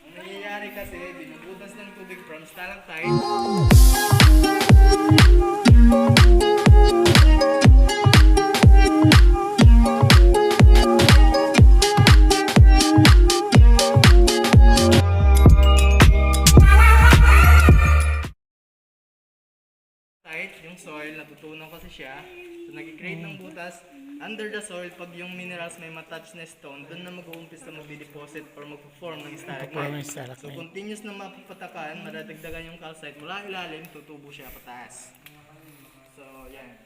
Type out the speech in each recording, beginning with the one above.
Ang nangyayari kasi, binubutas ng tubig from stalactite. Yung soil, natutunan kasi siya. So, nag-create ng butas. Under the soil, pag yung minerals may matouch na stone, doon na mag-uumpisa magdi-deposit or mag-form ng stalagmite. So, continuous na mapapatakan, madadagdagan yung calcite. Mula ilalim, tutubo siya pataas. So, yan.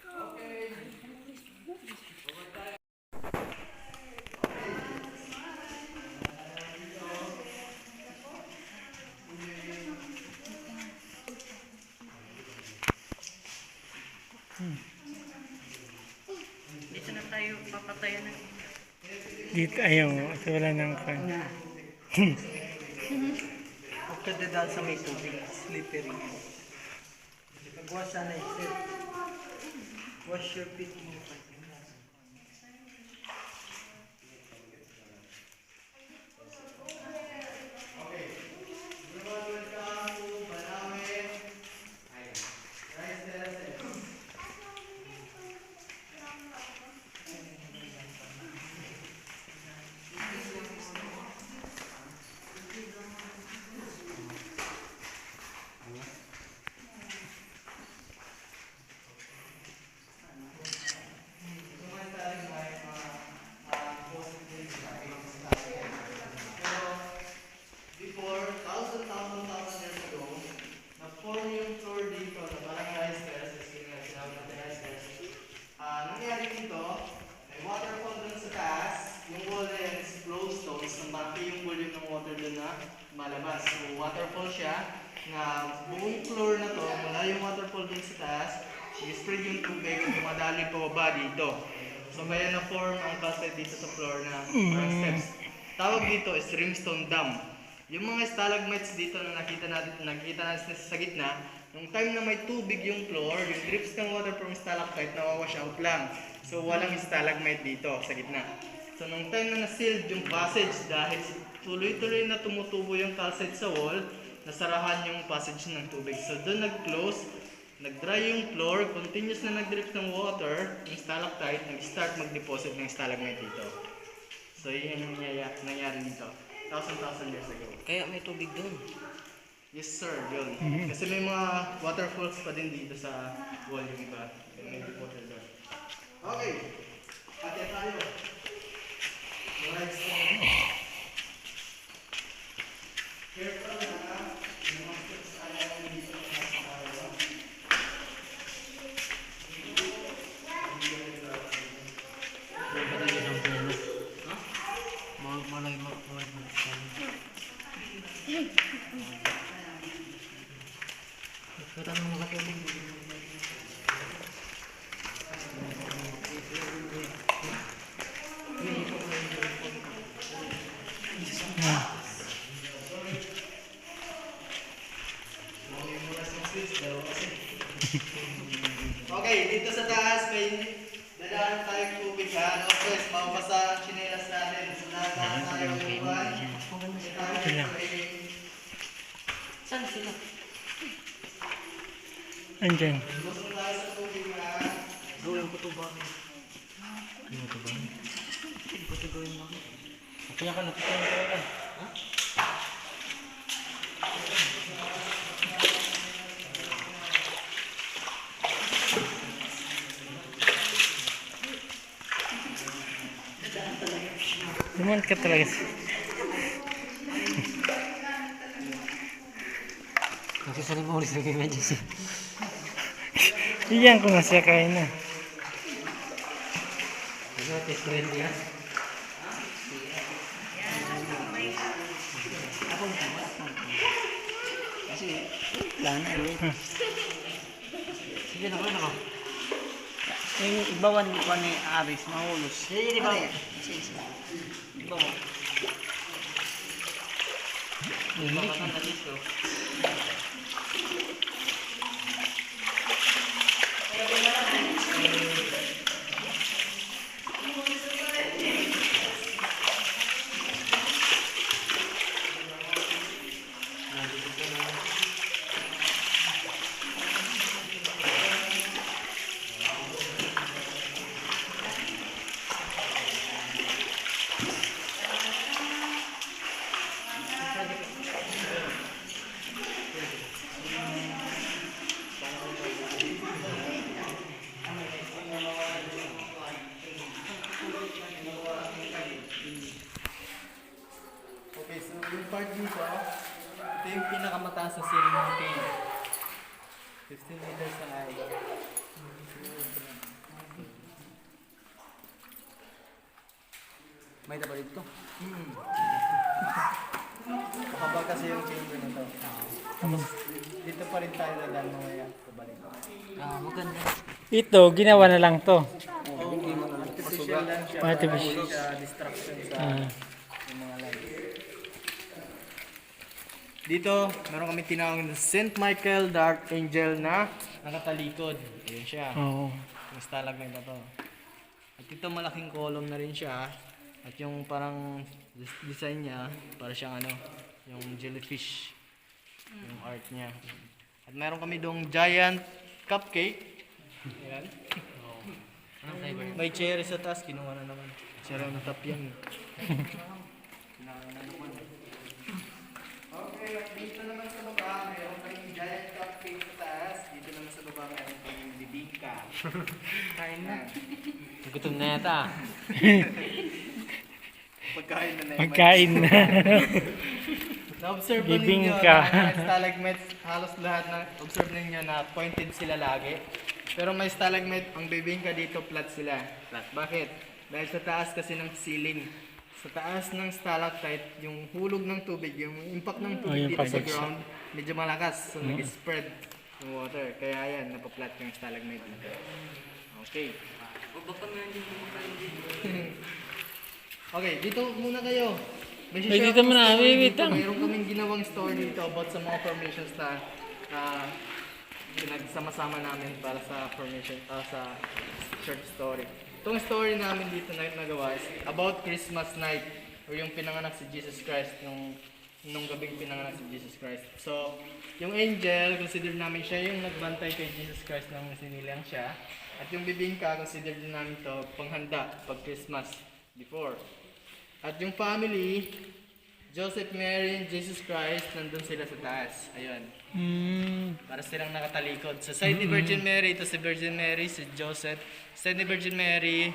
Okay. Dito na tayo papatayan ng... Dito ayaw, kasi wala nang kan. Huwag ka dadaan sa may tubig, slippery. Pag-wash sana isip. Wash your feet mo. Malabas. So, waterfall siya na buong floor na to, mula yung waterfall dun sa taas, i-spread yung tubig at dumadali pababa dito. So, kaya na-form ang calcite dito sa floor na parang steps. Tawag dito is limestone dam. Yung mga stalagmites dito na nakita natin sa gitna, yung time na may tubig yung floor, yung drips ng water from stalactite nawawash out lang. So, walang stalagmite dito sa gitna. So, nung time na na-sealed yung passage dahil tuloy-tuloy na tumutubo yung calcite sa wall, nasarahan yung passage ng tubig. So, doon nag-close, nag-dry yung floor, continuous na nag-drip ng water, yung stalactite, nag-start mag-deposit ng stalagmite dito. So, yun yung nangyari dito. 1,000 years ago. Kaya may tubig doon. Yes sir, yun. Kasi may mga waterfalls pa din dito sa wall yung iba. May water doon. Okay. Ate tayo. Alright, careful na. Yung mga steps ayaw dito na sa tayo. Okay, dito sa taas may dadaan tayong tubig ha. No stress, mababasa ang chinelas natin. So dadaan tayo ng iwan. Saan sila? Andyan. Gusto tayo sa tubig ha. Gawin ko ito ba? Ano ito ba? Hindi ko ito gawin mo. Kaya ka natutunan ko yan. Ha? Luman ka talaga. Nagsasali mo ulit sa emergency. Iyan ko nga siya kain na. Test ko rin yan. Kasi, lana eh. Sige na ko. Yung ibawan ko ni Aris, mahulos. Sige, ibawan. Ibawan. Ibawan na dito. yung part dito, ito yung pinakamataas na ceiling ng cave. 15 meters na high. May taba dito. Kapag kasi yung chamber na to. Dito pa rin tayo dadaan mamaya. Pabalik. Maganda. Ito, ginawa na lang to. Artificial lang siya. Artificial. Para siya distraction sa yung mga lights. Dito, meron kami tinawag na St. Michael Dark Angel na nakatalikod. Ayan siya. Oo. Yung stalagmite na to. At ito malaking column na rin siya. At yung parang design niya, para siyang ano, yung jellyfish. Yung art niya. At meron kami dong giant cupcake. Ayan. Anong flavor? May cherry sa taas, kinuha na naman. Cherry na tapyan. Okay, at dito naman sa baba, meron kaming giant cupcake sa taas. Dito naman sa baba, meron kaming bibingka. Kain na. Gutom na yata. Pagkain na naman. Magkain na. Na-observe ba ninyo Bibingka. na mga stalagmites, halos lahat na observe ninyo na pointed sila lagi. Pero may stalagmite, ang bibingka dito flat sila. Flat. Bakit? Dahil sa taas kasi ng ceiling. Sa taas ng stalactite, yung hulog ng tubig, yung impact ng tubig yung dito sa pabagsak. ground, medyo malakas. So nag-spread yung water. Kaya yan, napaplat yung stalagmite dito. Okay. O baka meron din kumakain dito. Okay, dito muna kayo. May Ay, share dito akong muna, story wait dito. lang. Mayroon kaming ginawang story dito about sa mga formations na pinagsama-sama namin para sa formation, sa short story. Itong story namin dito na nagawa is about Christmas night or yung pinanganak si Jesus Christ nung gabing pinanganak si Jesus Christ. So, yung angel, consider namin siya yung nagbantay kay Jesus Christ nang sinilang siya. At yung bibingka, consider din namin to panghanda pag Christmas before. At yung family, Joseph, Mary, and Jesus Christ, nandun sila sa taas. Ayun. Para silang nakatalikod. Sa side ni Virgin Mary, ito si Virgin Mary, si Joseph. Sa side ni Virgin Mary,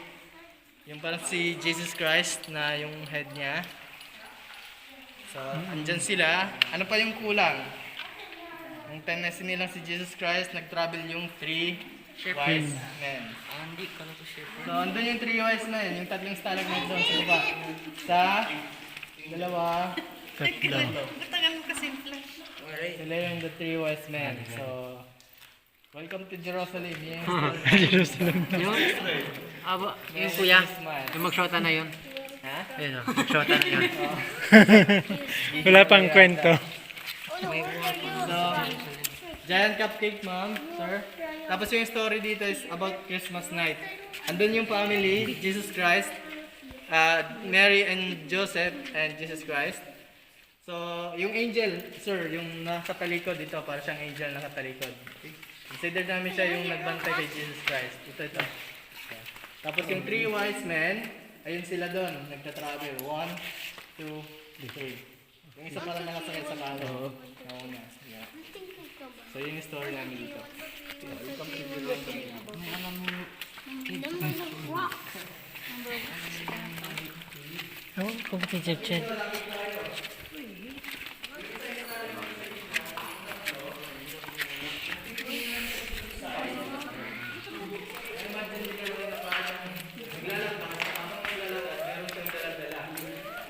yung parang si Jesus Christ na yung head niya. So, andyan sila. Ano pa yung kulang? Yung time na sinilang si Jesus Christ, nag-travel yung 3 wise men. Hindi, kala ko shepherd. So, andun yung 3 wise men, yung tatlong stalagmite doon sa baba. Sa dalawa, Tatlo. Alright. sila yung the 3 wise men. So, welcome to Jerusalem. Yung story. Yung, yung kuya, Christmas. yung mag-shota na yun. Ha? Ayun o, mag-shota na yun. Wala pang kwento. So, giant cupcake, ma'am, sir. Tapos yung story dito is about Christmas night. Andun yung family, Jesus Christ, Mary and Joseph and Jesus Christ. So, yung angel, sir, yung nakatalikod dito, para siyang angel nakatalikod. Consider namin siya yung nagbantay kay Jesus Christ. Ito. Tapos yung 3 wise men, ayun sila doon, nagta-travel. 1, 2, 3. Yung isa parang nakasakit sa kano. Nauna. Yeah. So, yun yung story namin dito. Welcome to Jerusalem. Oh, kumati chat.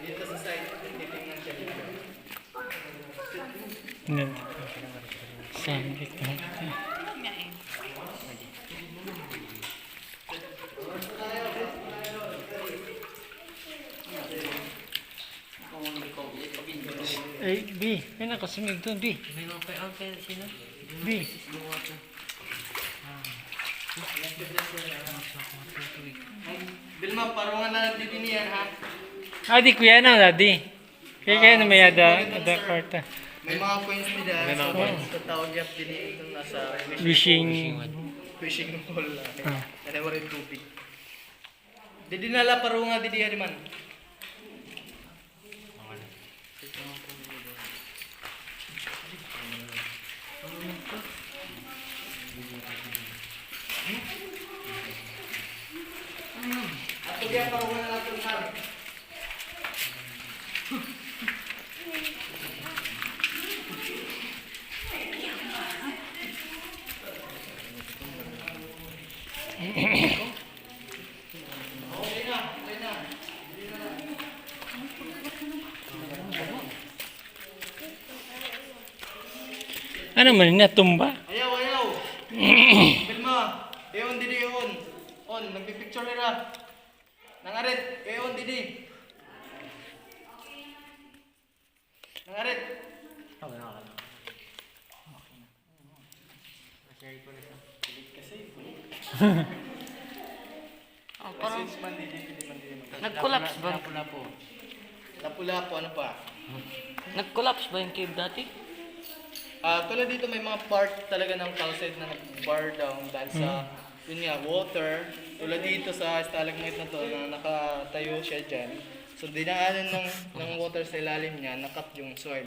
Dito sa side, titingnan siya dito. Sabi ko. Ay, B. May nakasimig doon, B. May mga kay sino? B. Bilma, parungan na lang din yan, ha? Ah, di kuya na, daddy. Kaya na may ada kwarta. May mga coins nila. May mga so, coins. tatawag yan din ito nasa Wishing. fishing hole. Ah. Ano ba rin tubig? Di dinala parunga di diya man. Ato diya parunga na natin man. Ano man natumba? Ayaw, ayaw. Filma. Eon, didi, eon. On, nagpipicture nila. Nangarit, eon, didi. Nangarit. Okay na. Oh, parang Message man, didi, didi, man, didi. nag-collapse ba? Lapu-lapu. Lapu-lapu, ano pa? Nag-collapse ba yung cave dati? Tulad dito may mga part talaga ng calcite na nag-bar down dahil sa yun nga, water. Tulad dito sa stalagmite na to na nakatayo siya dyan. So dinaanan ng water sa ilalim niya, nakat yung soil.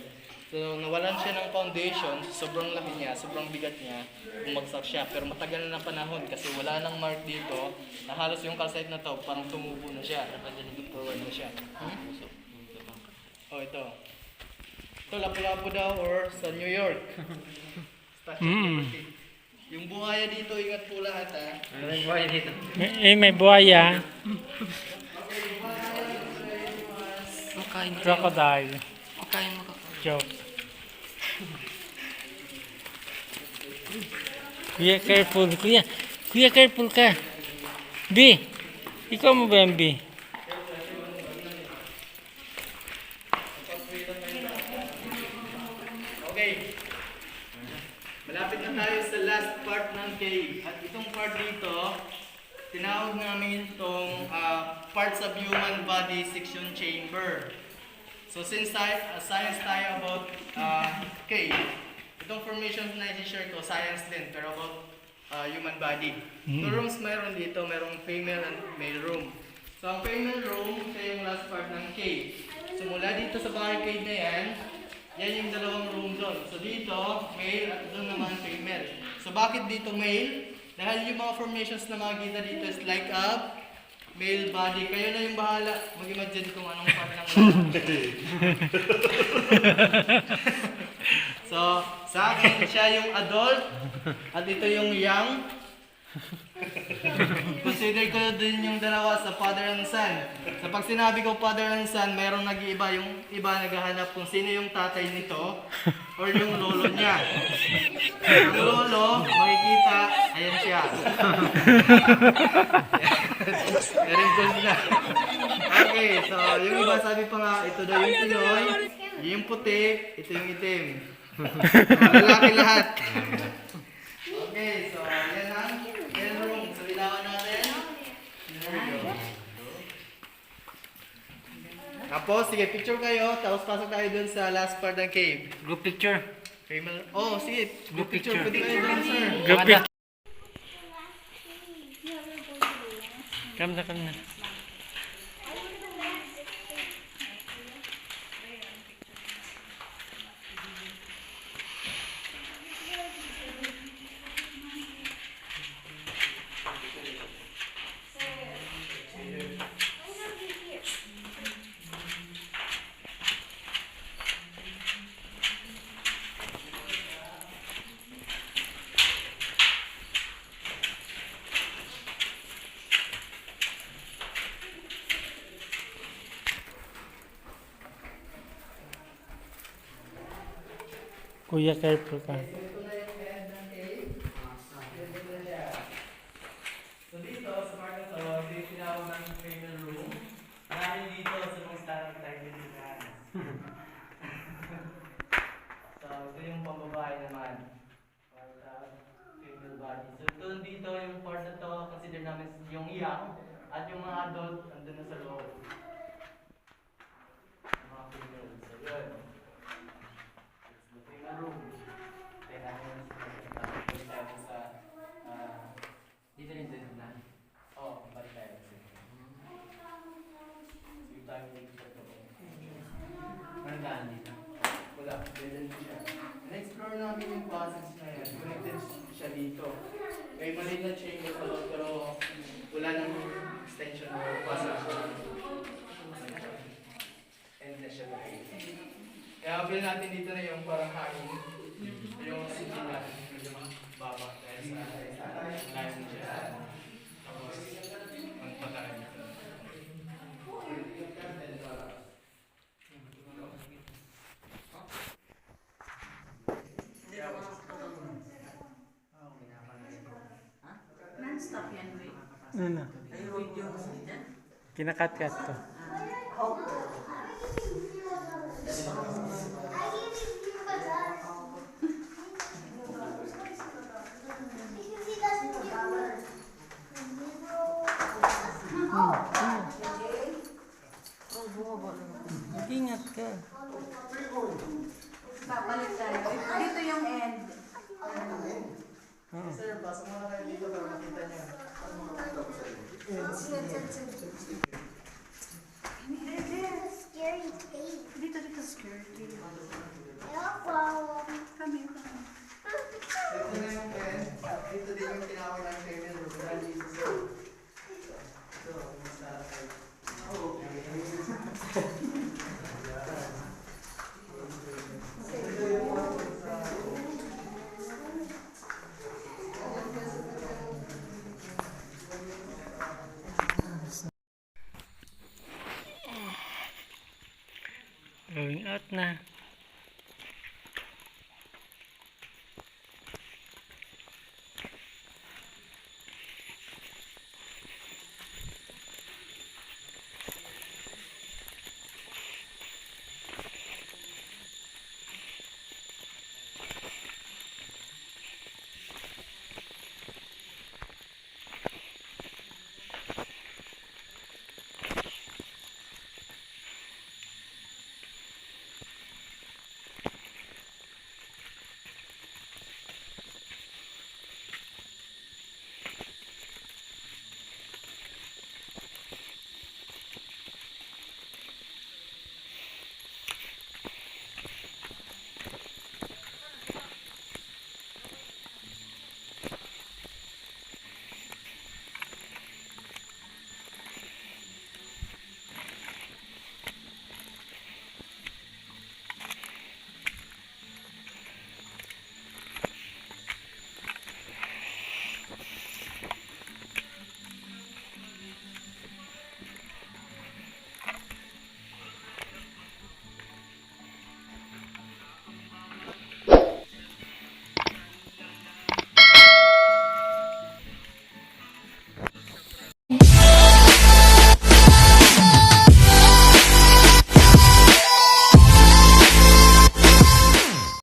So nawalan siya ng foundation, sobrang laki niya, sobrang bigat niya, bumagsak siya. Pero matagal na panahon kasi wala nang mark dito na halos yung calcite na to parang tumubo na siya, forward na siya. Oh, ito. Ito, lapu-lapu daw or sa New York. Yung buhaya dito, ingat po lahat ha. Ano yung buhay dito? May buhaya. Makain mo. Crocodile. Makain mo ka. Joke. Kuya, careful. Kuya, careful ka. B, ikaw mo ba yan, B? Okay. Malapit na tayo sa last part ng cave. At itong part dito, tinawag namin itong parts of human body section chamber. So since science tayo about cave, itong formation na i-share ko, science din, pero about human body. Two rooms mayroon dito, mayroong female and male room. So ang female room, ito yung last part ng cave. So mula dito sa barricade na yan yung dalawang room doon. So dito, male at doon naman female. So bakit dito male? Dahil yung mga formations na makikita dito is like a male body. Kayo na yung bahala mag-imagine kung anong part ng So, sa akin, siya yung adult at ito yung young. Consider ko din yung dalawa sa father and son. So pag sinabi ko father and son, mayroong nag-iiba, yung iba naghahanap kung sino yung tatay nito or yung lolo niya. Yung lolo, makikita, ayan siya. Meron ko sila. Okay, so yung iba sabi pa nga, ito daw yung Pinoy, yung puti, ito yung itim. Lalaki lahat. Okay, so yan ang room. So ilawan natin. There we go. Tapos, sige, picture kayo. Tapos pasok tayo dun sa last part ng cave. Group picture. Oh, sige. Group Picture. picture. Pwede kayo dun, sir. Group picture. Come na. Kuya, careful ka. Ito na yung head ng cave. Ito na siya. So dito, sa part na to, ito yung tinawag ng female room. Dahil dito sa mga stalactite din sila. So ito yung pambabae naman. Para female body. So ito dito yung part na to, consider namin yung young. At yung mga adult, andun na sa loob. Yung mga female. So yun. Room. Kailangan tayo sa dito na. Oh, balik tayo. Sige tayo dito sa to. Parang daan dito. Wala, dead siya. Na-explore namin yung passage na yan. Connected siya dito. May maliit na chamber sa loob pero wala nang extension or passage. End na siya tayo. Kaya feel natin dito na yung parang hangin, yung sinila, medyo mababa dahil sa layo siya. Tapos, magpataran dito. Ano? Kinakat-kat ko. Ingat ka. Papalit tayo. Dito yung end. Sir, pasok muna kayo dito para makita niyo. Scary tape. Dito scary. Kami. Ito na yung pen. Dito din yung tinawag ng payment room. Dali ito sir. So, basta kayo. Going out na.